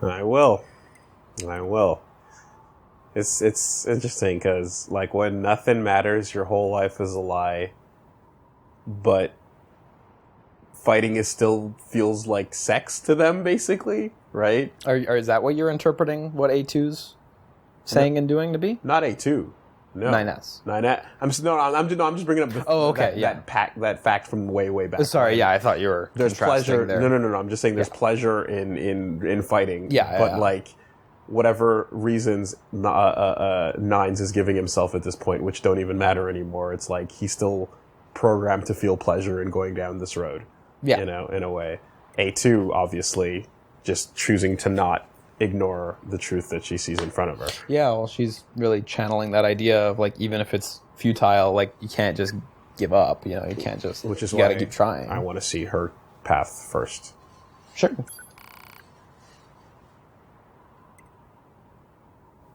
I will. It's interesting because, like, when nothing matters, your whole life is a lie, but fighting still feels like sex to them, basically, right? Or is that what you're interpreting what A2's saying and doing to be? Not A2. No. 9S. 9S. I'm just bringing up that fact from way back. Sorry, I thought you were. There's pleasure. There. No. I'm just saying there's pleasure in fighting. Yeah, but like whatever reasons Nines is giving himself at this point, which don't even matter anymore. It's like he's still programmed to feel pleasure in going down this road. Yeah, in a way. A2 obviously just choosing to not ignore the truth that she sees in front of her. Yeah, well, she's really channeling that idea of, like, even if it's futile, like, you can't just give up, you can't just, which is you why gotta keep trying. I want to see her path first. Sure.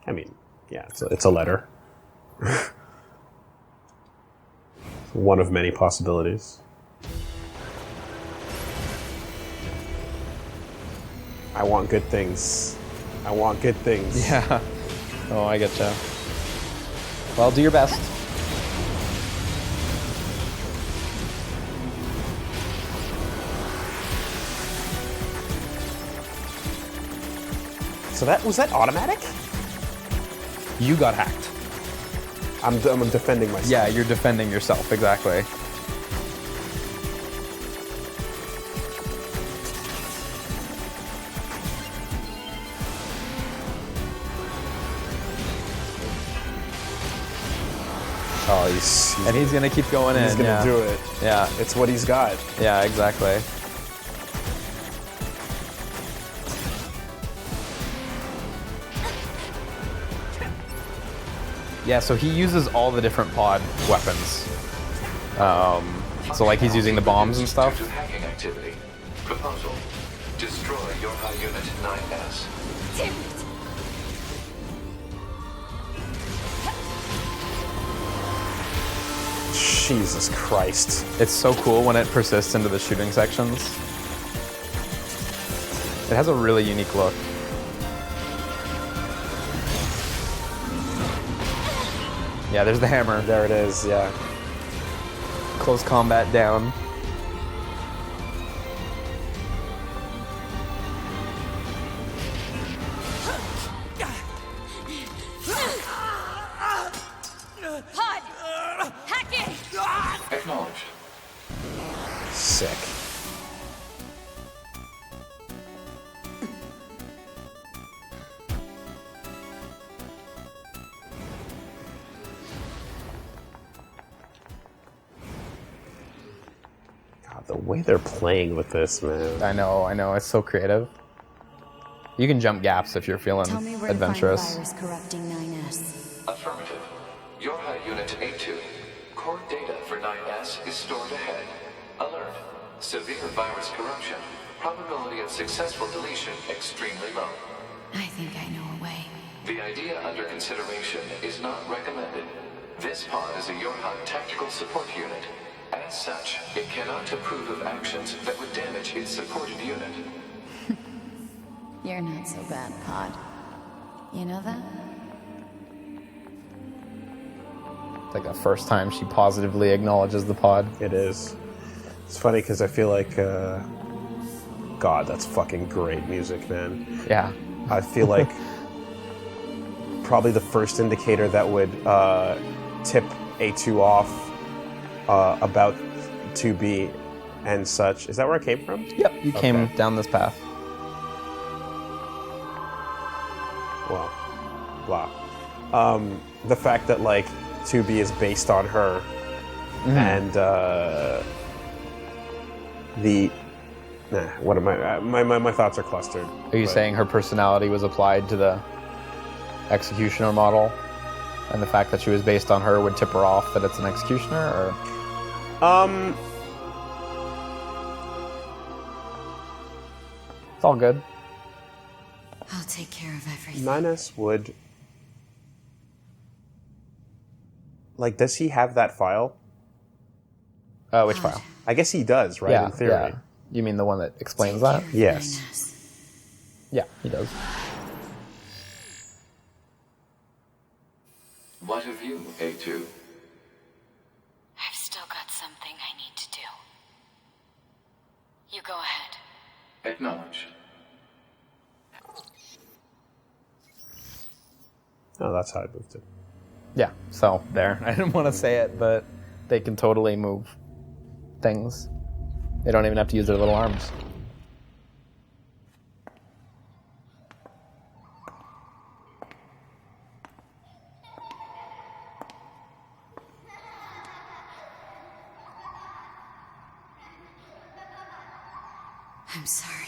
I mean, yeah, it's a letter. One of many possibilities. I want good things. Yeah. Oh, I getcha. Well, do your best. So was that automatic? You got hacked. I'm defending myself. Yeah, you're defending yourself, exactly. Oh, he's gonna keep going in. He's gonna do it. Yeah. It's what he's got. Yeah, exactly. Yeah, so he uses all the different pod weapons. So like he's using the bombs and stuff. Due to hacking activity. Proposal. Destroy your high unit 9S. Damn it. Jesus Christ. It's so cool when it persists into the shooting sections. It has a really unique look. Yeah, there's the hammer. There it is, yeah. Close combat down. Pod! Hack it! Acknowledged. Sick. God, the way they're playing with this, man. I know. It's so creative. You can jump gaps if you're feeling Tell me where adventurous. to find the virus corrupting 9S. Affirmative. Your high unit A2. Core data for 9S is stored ahead. Alert. Severe virus corruption. Probability of successful deletion extremely low. I think I know a way. The idea under consideration is not recommended. This pod is a Yorha tactical support unit. As such, it cannot approve of actions that would damage its supported unit. You're not so bad, Pod. You know that? It's like the first time she positively acknowledges the pod. It is. It's funny because I feel like, God, that's fucking great music, man. Yeah. I feel like probably the first indicator that would tip A2 off about 2B and such. Is that where I came from? Yep, you came down this path. Well, blah. The fact that, like, 2B is based on her and what am I? My thoughts are clustered. Are you saying her personality was applied to the executioner model? And the fact that she was based on her would tip her off that it's an executioner, or? It's all good. I'll take care of everything. 9S would... Like, does he have that file? Which file? I guess he does, right? Yeah, In theory. yeah. You mean the one that explains that? Yes. Yeah, he does. What of you, A2? I've still got something I need to do. You go ahead. Acknowledged. Oh, that's how I moved it. Yeah, so there. I didn't want to say it, but they can totally move things. They don't even have to use their little arms. I'm sorry.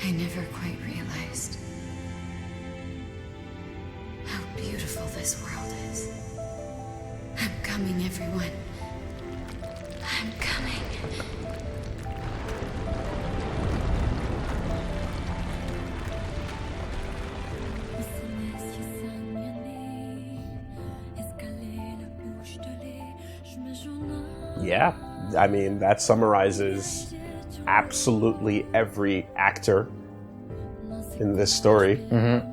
I never quite realized how beautiful this world is. I'm coming, everyone. I'm coming. Yeah, I mean, that summarizes absolutely every actor in this story. Mm-hmm.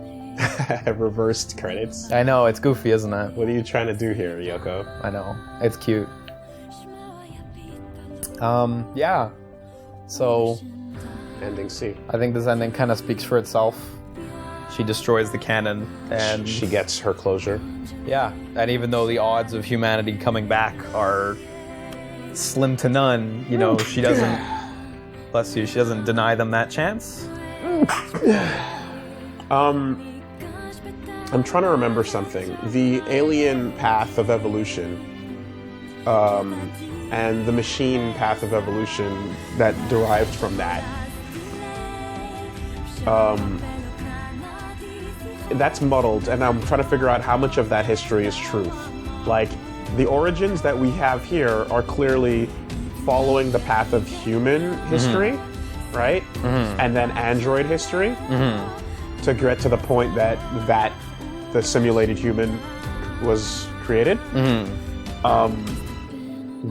Reversed credits. I know, it's goofy, isn't it? What are you trying to do here, Yoko? I know. It's cute. Yeah. So, Ending C. I think this ending kind of speaks for itself. She destroys the cannon, and She gets her closure. yeah, and even though the odds of humanity coming back are slim to none, you know, she doesn't, bless you, she doesn't deny them that chance. I'm trying to remember something. The alien path of evolution, and the machine path of evolution that derived from that. That's muddled, and I'm trying to figure out how much of that history is truth. Like, the origins that we have here are clearly following the path of human history, right? And then android history, to get to the point that the simulated human was created.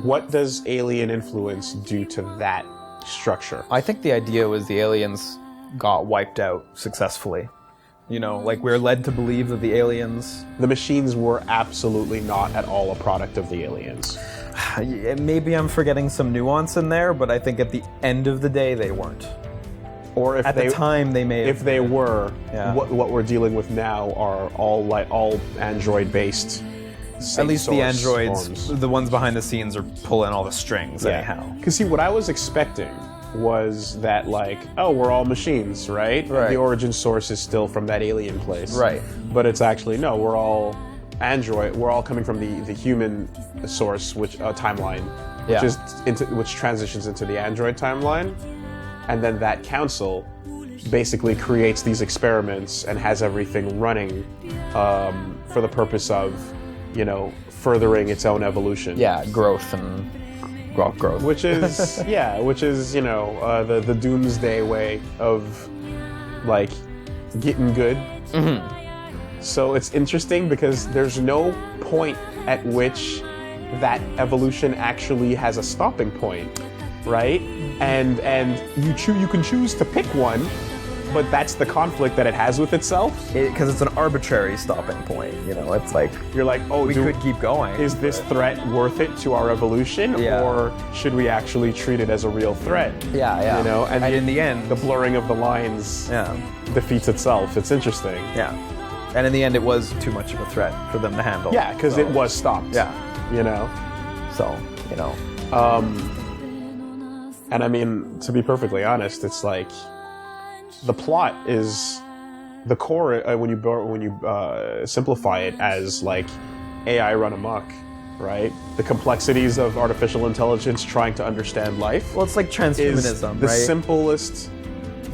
What does alien influence do to that structure? I think the idea was the aliens got wiped out successfully. You know, like, we're led to believe that the aliens... The machines were absolutely not at all a product of the aliens. Maybe I'm forgetting some nuance in there, but I think at the end of the day, they weren't. Or if At the time, they may have... if they were, Yeah. what we're dealing with now are all android-based. At least the androids, forms. the ones behind the scenes, are pulling all the strings, anyhow. Because see, what I was expecting was that, like, oh, we're all machines, right? Right. The origin source is still from that alien place. Right. But it's actually, no, we're all android. We're all coming from the human source, which timeline, Yeah. which transitions into the android timeline. And then that council basically creates these experiments and has everything running for the purpose of, you know, furthering its own evolution. Yeah, growth and growth. Which is, you know, the doomsday way of, like, getting good. So it's interesting because there's no point at which that evolution actually has a stopping point, right? And you can choose to pick one, but that's the conflict that it has with itself. Because it's an arbitrary stopping point, you know, it's like, You're like, oh, we could keep going. is this threat worth it to our evolution, Yeah. or should we actually treat it as a real threat? Yeah. You know, and in the end, the blurring of the lines yeah, defeats itself. It's interesting. yeah. And in the end, it was too much of a threat for them to handle. Yeah, because So, it was stopped. Yeah. You know? So, you know. And I mean, to be perfectly honest, it's like the plot is the core when you simplify it as like AI run amok, right? The complexities of artificial intelligence trying to understand life. Well, it's like Is transhumanism, the right? simplest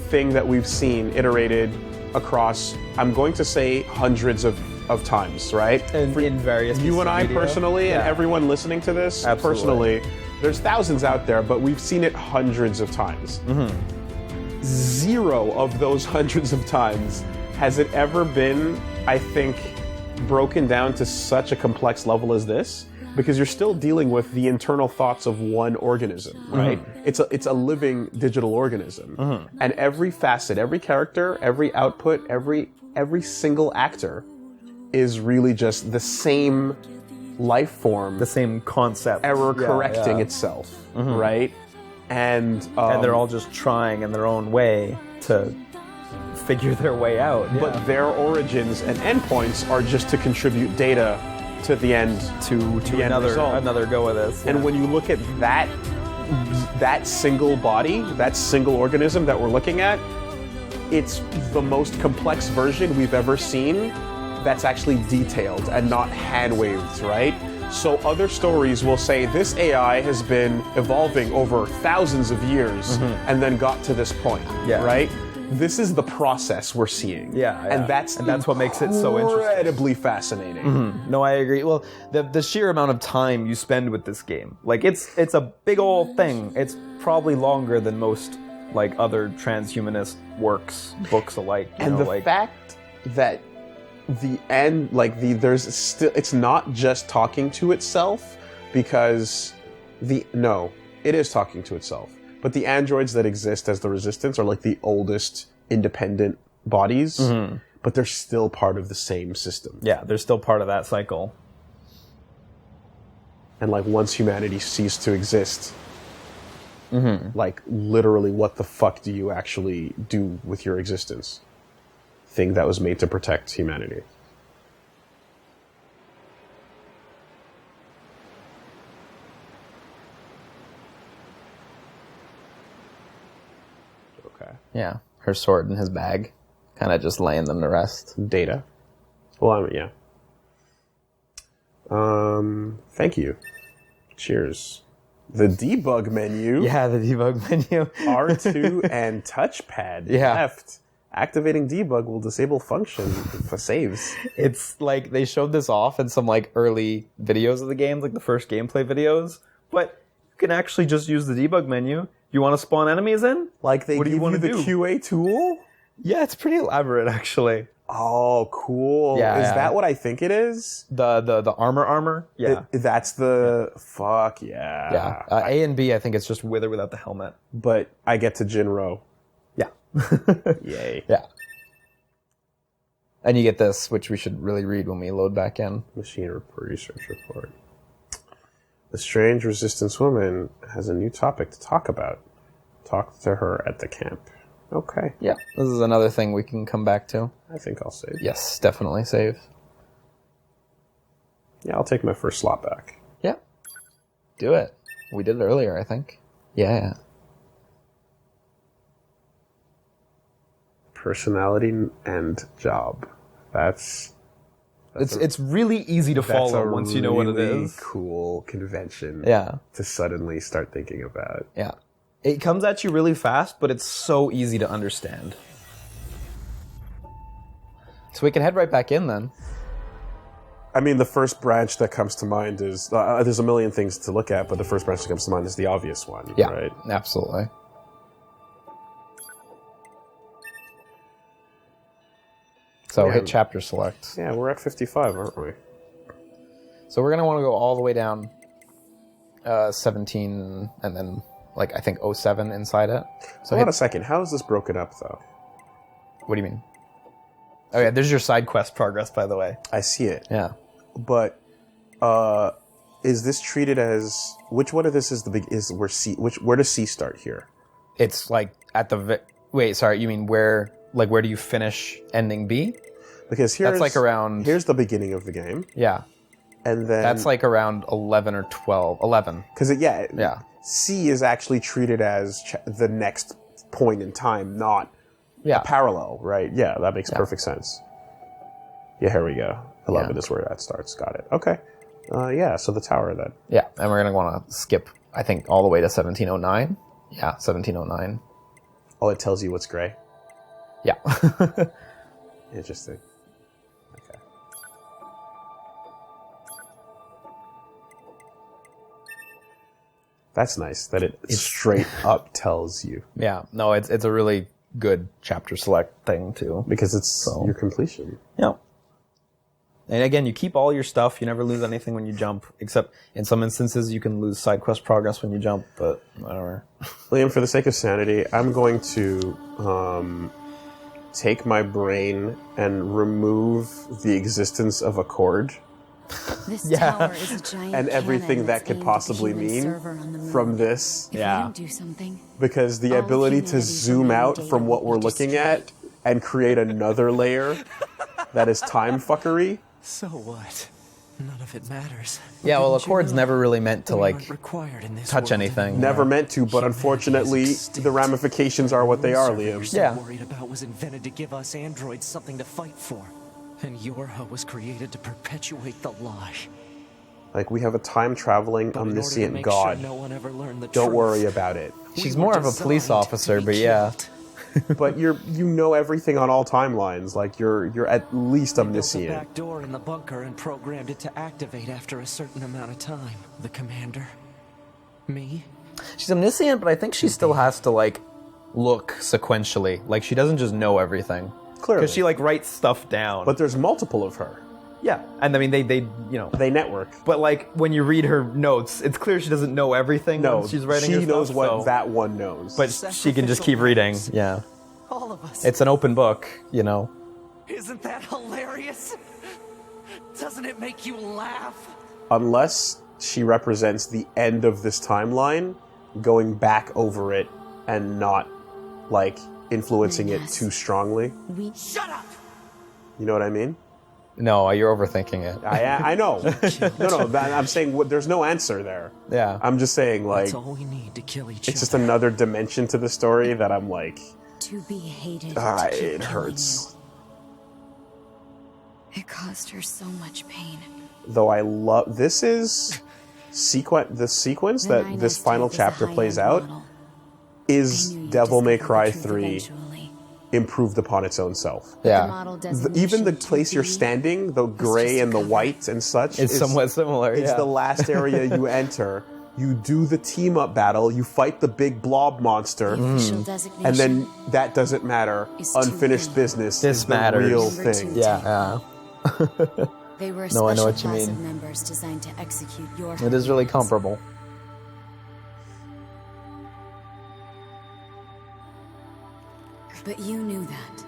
thing that we've seen iterated across, I'm going to say, hundreds of times, right? And in various You pieces and of I media. personally, and Yeah. everyone listening to this Absolutely. personally, there's thousands out there, but we've seen it hundreds of times. Zero of those hundreds of times has it ever been, I think, broken down to such a complex level as this? Because you're still dealing with the internal thoughts of one organism, right? It's a living digital organism. And every facet, every character, every output, every single actor is really just the same life form, The same concept. error Yeah, correcting yeah. itself, right? And And they're all just trying in their own way to figure their way out. Yeah. but their origins and endpoints are just to contribute data to the end to the end result. another go of this. And when you look at that single body, that single organism that we're looking at, it's the most complex version we've ever seen that's actually detailed and not hand-waved, right? So other stories will say this AI has been evolving over thousands of years and then got to this point, Yeah. right? This is the process we're seeing. Yeah, yeah. And that's what makes it so interesting. incredibly fascinating. No, I agree. Well, the sheer amount of time you spend with this game, like it's a big old thing. It's probably longer than most like other transhumanist books alike. You And know, the fact that the end, like there's still, it's not just talking to itself, because it is talking to itself. But the androids that exist as the Resistance are like the oldest independent bodies, but they're still part of the same system. yeah, they're still part of that cycle. And like once humanity ceased to exist, like literally, what the fuck do you actually do with your existence? Thing that was made to protect humanity. Okay. Yeah, her sword in his bag, kind of just laying them to rest. Data. Well, yeah. Thank you. Cheers. The debug menu. Yeah, the debug menu. R2 and touchpad Yeah. left. Activating debug will disable function for saves. It's like they showed this off in some like early videos of the game, like the first gameplay videos, but you can actually just use the debug menu. You want to spawn enemies in? Like they What do you give wanna you the do? QA tool? Yeah, it's pretty elaborate actually. Oh, cool. Yeah, Is yeah. that what I think it is? The armor? Yeah. That's the... Fuck, yeah. Yeah. A and B, I think it's just with or without the helmet. But I get to Jinro. Yeah. Yay. Yeah. And you get this, which we should really read when we load back in. Machine research report. The strange Resistance woman has a new topic to talk about. Talk to her at the camp. Okay. Yeah. This is another thing we can come back to. I think I'll save. Yes, definitely save. Yeah, I'll take my first slot back. Yeah. Do it. We did it earlier, I think. Yeah. Personality and job. That's It's really easy to follow once you know what it really is. Cool convention. Yeah. To suddenly start thinking about. Yeah. It comes at you really fast, but it's so easy to understand. So we can head right back in then. I mean, the first branch that comes to mind is there's a million things to look at, but the first branch that comes to mind is the obvious one. Yeah, Right. absolutely. So Yeah. hit chapter select. Yeah, we're at 55, aren't we? So we're gonna want to go all the way down 17 and then like I think 07 inside it. So Hold on hit, a second. How is this broken up, though? what do you mean? Oh yeah, there's your side quest progress, by the way. I see it, Yeah. but is this treated as which one of this is the big? Is where C? Where does C start here? It's like at the wait, sorry, you mean where do you finish ending B? Because here's like around- here's the beginning of the game, Yeah. and then That's like around 11 or 12. 11. because Yeah. C is actually treated as the next point in time, not Yeah. parallel, right? Yeah, that makes perfect sense. Yeah, here we go. 11 Yeah. is where that starts. Got it. Okay. Yeah, so the tower then. Yeah. And we're going to want to skip, I think, all the way to 1709. Yeah, 1709. Oh, it tells you what's gray. Yeah. Interesting. Okay. That's nice that it straight up tells you. Yeah. No, it's a really good chapter select thing too. Because it's your completion. Yeah. And again, you keep all your stuff. You never lose anything when you jump, except in some instances you can lose side quest progress when you jump, but whatever. Liam, for the sake of sanity, I'm going to take my brain and remove the existence of a chord This Yeah. tower is a giant and everything cannon that that's could aimed at the possibly human mean server on the moon. from this. If Yeah. we don't do something, Because the All of ability to humanity's zoom remaining out data from what will we're be looking destroyed. at and create another layer that is time fuckery. So what? None of it matters. Yeah, well, a Didn't you chord's know? never really meant to, We like, aren't required in this touch world anything. anymore. Never meant to, but Humanity unfortunately, is extinct. the ramifications are what they are, The server Liam. you're so Yeah. worried about was invented to give us androids something to fight for. And Yorha was created to perpetuate the lie. Like, we have a time-traveling, But in order to omniscient make God. sure no one ever learned the Don't truth, worry about it. She's we were more of a police designed to officer, be but yeah. killed. But you know everything on all timelines. Like, you're at least They built a omniscient. back door in the bunker and programmed it to activate after a certain amount of time. The commander, me, She's omniscient, but I think she still has to, like, look sequentially. Like, she doesn't just know everything. Clearly. Because she, like, writes stuff down. But there's multiple of her. yeah. And I mean, they you know. They network. But, like, when you read her notes, it's clear she doesn't know everything No, when she's writing she her knows stuff, what so- that one knows. But she can just keep reading. Yeah. all of us. It's an open book, you know. Isn't that hilarious? Doesn't it make you laugh? unless she represents the end of this timeline, going back over it and not, like, influencing it Yes. too strongly. Shut up! You know what I mean? No, you're overthinking it. I know. No, I'm saying there's no answer there. Yeah. I'm just saying, like, That's all we need to kill each it's just other. another dimension to the story that I'm like, To be hated. to keep it killing hurts. you. It caused her so much pain. Though I love the sequence The that Nine this S final type is a chapter high-end plays out model. is They knew you'd Devil May discover Cry the truth 3 eventually. improved upon its own self. The Yeah. model Even the designation place you're 2B standing, the gray just a and the cover. white and such, It's is somewhat similar, It's yeah. the last area you enter. You do the team up battle. You fight the big blob monster, The official designation and then that doesn't matter. Is too Unfinished late. business This is the matters. real Number thing. two. Yeah, they were a No, I know special what you class mean. of members designed to execute your it is really plans. comparable. But you knew that,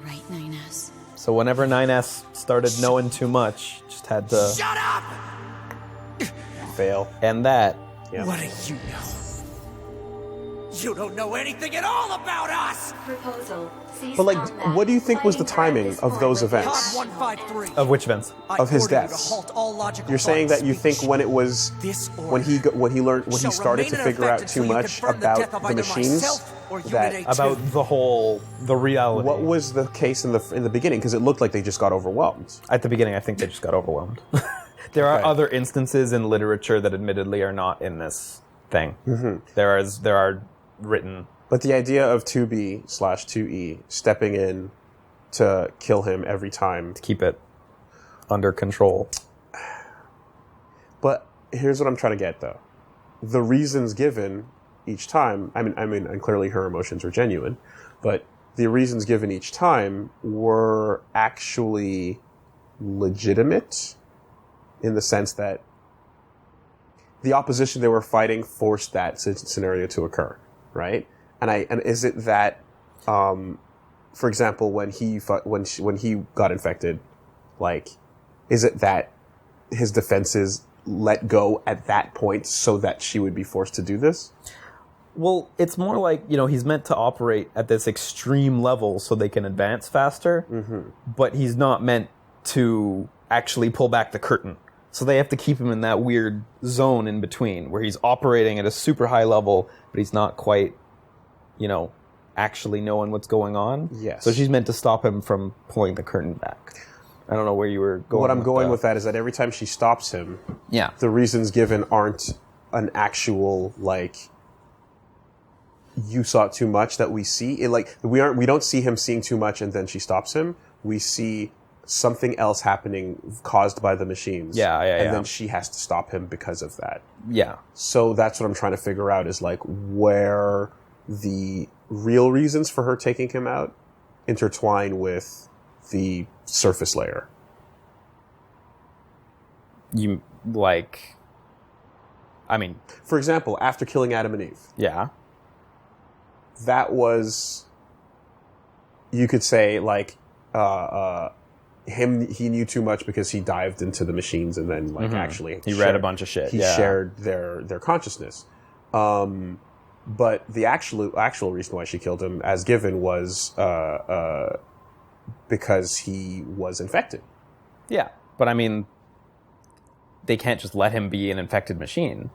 right, 9S? So whenever 9S started knowing too much, just had to Shut up! Fail. end that. Yeah. What do you know? You don't know anything at all about us! Proposal. Cease But, like, combat. what do you think was the Fighting timing threat of is those forward. events? Cod 153. Of which events? Of his I order you to deaths. halt all logical You're saying thought that you and think speech. when it was This when he shall started to remain in figure out effect too until you much confirm the death about of the either machines myself or Unit that A2. About the reality. what was the case in the beginning? Because it looked like they just got overwhelmed. At the beginning, I think they just got overwhelmed. There are Okay. other instances in literature that admittedly are not in this thing. Mm-hmm. There are written. But the idea of 2B/2E stepping in to kill him every time. Keep it under control. But here's what I'm trying to get, though. The reasons given each time, I mean, and clearly her emotions are genuine, but the reasons given each time were actually legitimate in the sense that the opposition they were fighting forced that scenario to occur, right? And is it that, for example, when he got infected, like, is it that his defenses let go at that point so that she would be forced to do this? Well, it's more like, he's meant to operate at this extreme level so they can advance faster, but he's not meant to actually pull back the curtain. So they have to keep him in that weird zone in between where he's operating at a super high level, but he's not quite, actually knowing what's going on. Yes. So she's meant to stop him from pulling the curtain back. I don't know where you were going. What I'm going that. with that is that every time she stops him, Yeah. the reasons given aren't an actual, like, you saw it too much that we see. We don't see him seeing too much and then she stops him. We see something else happening caused by the machines. And then she has to stop him because of that. Yeah. So that's what I'm trying to figure out is, like, where the real reasons for her taking him out intertwine with the surface layer. You, like... I mean... For example, after killing Adam and Eve. Yeah. That was... You could say, like... he knew too much because he dived into the machines and then, like, actually... He read a bunch of shit, He shared their consciousness. But the actual reason why she killed him, as given, was because he was infected. Yeah, but I mean, they can't just let him be an infected machine.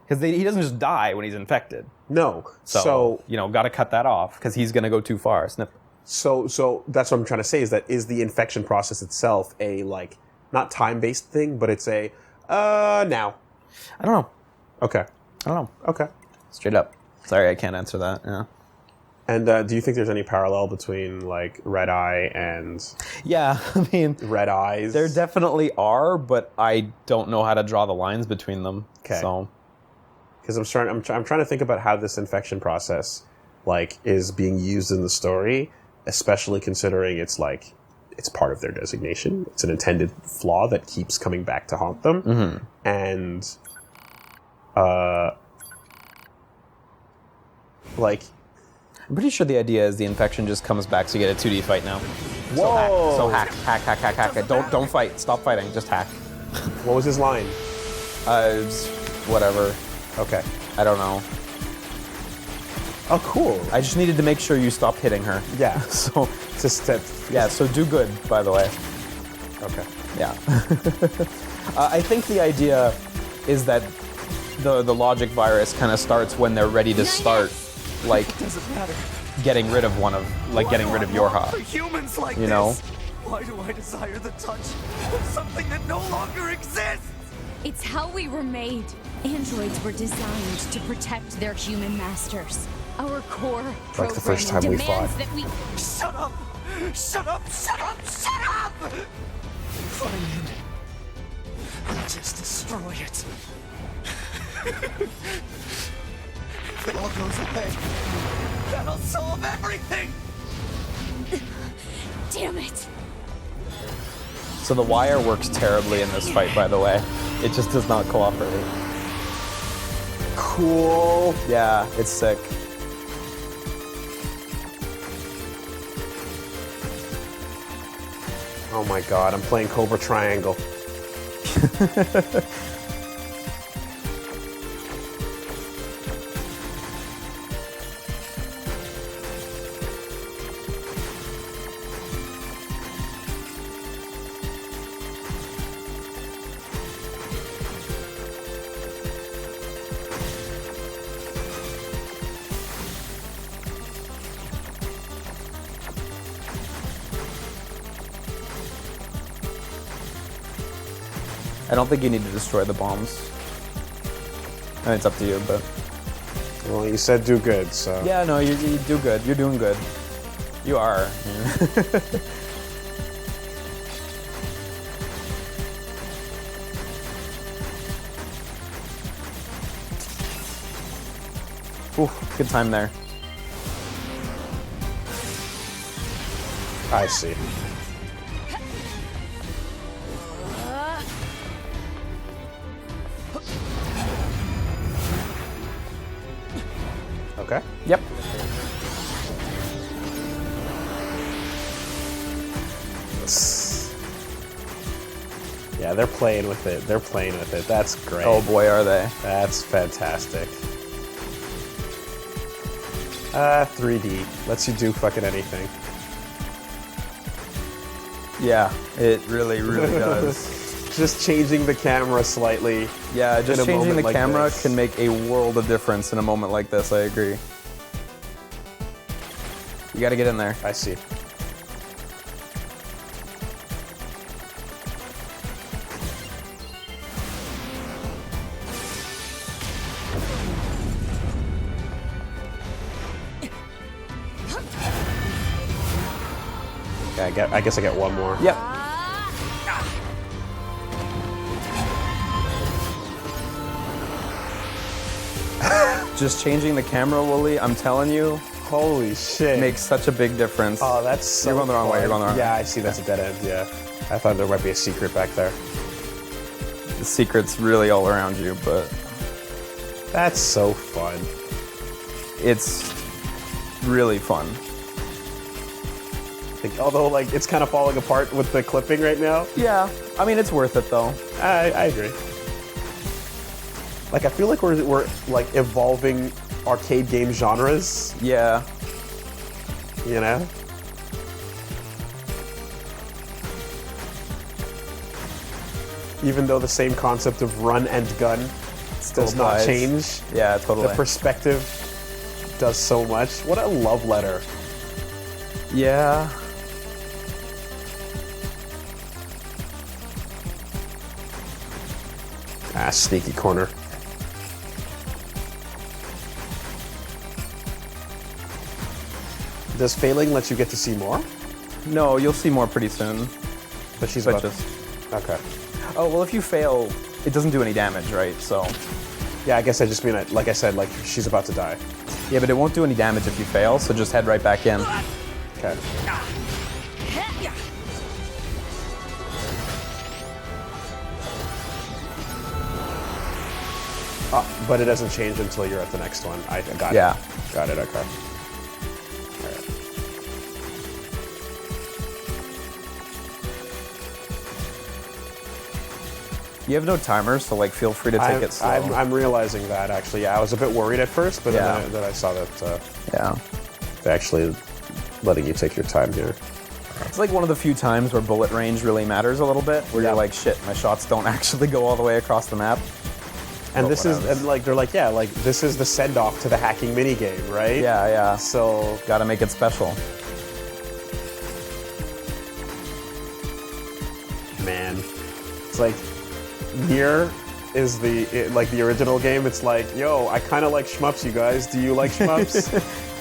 Because he doesn't just die when he's infected. No. So you know, got to cut that off, because he's going to go too far. Snip. So that's what I'm trying to say, is the infection process itself a, like, not time-based thing, but it's a, now. I don't know. Okay. I don't know. Okay. Straight up. Sorry, I can't answer that. Yeah. And do you think there's any parallel between, like, Red Eye and... Yeah, I mean... Red Eyes? There definitely are, but I don't know how to draw the lines between them. Okay. So... Because I'm trying to think about how this infection process, like, is being used in the story, especially considering it's part of their designation. It's an intended flaw that keeps coming back to haunt them. Mm-hmm. And, like... I'm pretty sure the idea is the infection just comes back, so you get a 2D fight now. Whoa! So hack. Don't fight. Stop fighting. Just hack. What was his line? Whatever. Okay. I don't know. Oh, cool. I just needed to make sure you stopped hitting her. Yeah. So Just that... yeah. So do good, by the way. Okay. Yeah. I think the idea is that the logic virus kind of starts when they're ready to start, like, Doesn't matter. getting rid of getting rid of your For heart. humans like You know? this. Why do I desire the touch of something that no longer exists? It's how we were made. Androids were designed to protect their human masters. Our core Like the first time we demands fought. that we... Shut up! Shut up! Shut up! Shut up! Fine. I'll just destroy it. If it all goes away, that'll solve everything! Damn it! So the wire works terribly in this fight, by the way. It just does not cooperate. Cool. Yeah, it's sick. Oh my god, I'm playing Cobra Triangle. I don't think you need to destroy the bombs. I mean, it's up to you, but... Well, you said do good, so... Yeah, no, you do good. You're doing good. You are. Ooh, good time there. I see. Okay. Yep. Yeah, they're playing with it. They're playing with it. That's great. Oh boy, are they. That's fantastic. 3D. Lets you do fucking anything. Yeah, it really, really does. Just changing the camera slightly. Yeah, in just a changing the moment like camera this. can make a world of difference in a moment like this, I agree. You gotta get in there. I see. Okay, I guess I get one more. Yep. just changing the camera, Wooly, I'm telling you, Holy shit. makes such a big difference. Oh, that's so You're going the wrong way, fun. you're going the wrong way. Yeah, I see that's a dead end, yeah. I thought there might be a secret back there. The secret's really all around you, but That's so fun. it's really fun. Like, although, like, it's kind of falling apart with the clipping right now. Yeah, I mean, it's worth it, though. I agree. Like, I feel like we're like evolving arcade game genres, Yeah. you know? Even though the same concept of run and gun does not applies. change, Yeah, totally. the perspective does so much. What a love letter. Yeah. Ah, sneaky corner. Does failing let you get to see more? No, you'll see more pretty soon. But she's But about just... Okay. Oh, well, if you fail, it doesn't do any damage, right? So... Yeah, I guess I just mean, like I said, like, she's about to die. Yeah, but it won't do any damage if you fail, so just head right back in. Okay. But it doesn't change until you're at the next one. I got Yeah. it. Got it, okay. Alright. You have no timer, so like feel free to take it slow. I'm realizing that, actually. Yeah, I was a bit worried at first, but Yeah. then I saw that Yeah. they're actually letting you take your time here. It's like one of the few times where bullet range really matters a little bit, where Yeah. you're like, shit, my shots don't actually go all the way across the map. And But this is, whatever. and like, they're like, yeah, like, this is the send-off to the hacking minigame, right? Yeah, yeah. So, Gotta make it special. man, it's like, NieR is like the original game. It's like, yo, I kind of like shmups, you guys. Do you like shmups?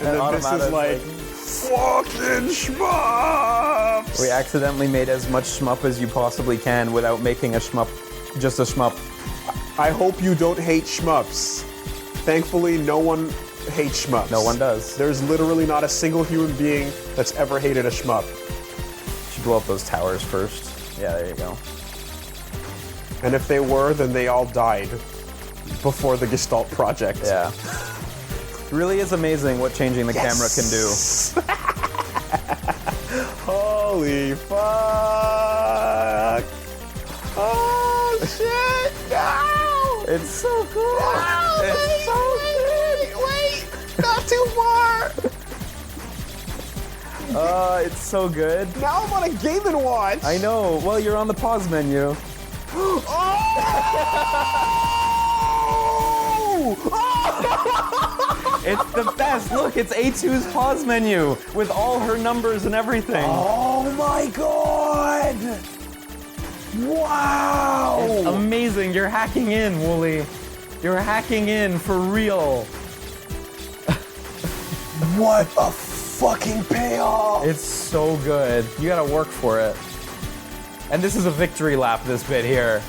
And then this Automata is is like, fucking shmups! We accidentally made as much shmup as you possibly can without making a shmup, just a shmup. I hope you don't hate shmups. Thankfully, no one hates shmups. No one does. There's literally not a single human being that's ever hated a shmup. Should blow up those towers first. Yeah, there you go. And if they were, then they all died before the Gestalt project. Yeah. Really is amazing what changing the camera can do. Holy fuck! Oh shit! No! It's so cool. No! It's so Wait! Not too far! It's so good. Now I'm on a Game & Watch! I know. Well, you're on the pause menu. Oh! It's the best. Look, it's A2's pause menu with all her numbers and everything. Oh my god! Wow! It's amazing. You're hacking in, Wooly. You're hacking in for real. What a fucking payoff! It's so good. You gotta work for it. And this is a victory lap, this bit here.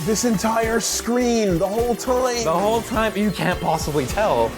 This entire screen, the whole time. The whole time, you can't possibly tell.